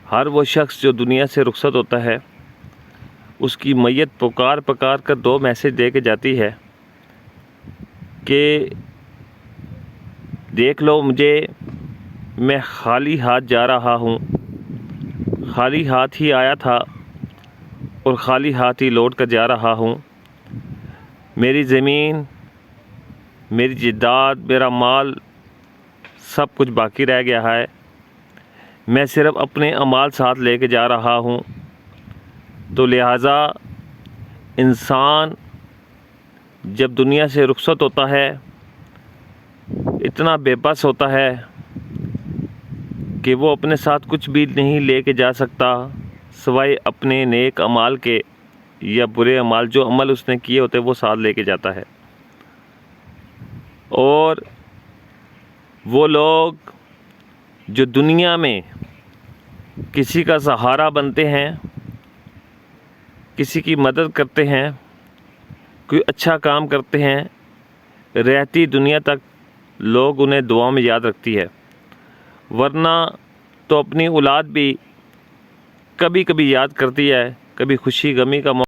हर वो शख्स जो दुनिया से रुखसत होता है उसकी मैयत पुकार पुकार कर 2 मैसेज दे के जाती है कि देख लो मुझे, मैं खाली हाथ जा रहा हूँ, खाली हाथ ही आया था और खाली हाथ ही लौट कर जा रहा हूँ। मेरी ज़मीन, मेरी जायदाद, मेरा माल सब कुछ बाकी रह गया है। मैं सिर्फ़ अपने अमाल साथ लेके जा रहा हूँ। तो लिहाजा इंसान जब दुनिया से रुखसत होता है इतना बेबस होता है कि वो अपने साथ कुछ भी नहीं लेके जा सकता सिवाय अपने नेक अमाल के या बुरे अमाल, जो अमल उसने किए होते वो साथ लेके जाता है। और वो लोग जो दुनिया में किसी का सहारा बनते हैं, किसी की मदद करते हैं, कोई अच्छा काम करते हैं, रहती दुनिया तक लोग उन्हें दुआ में याद रखती है। वरना तो अपनी औलाद भी कभी कभी याद करती है, कभी खुशी गमी का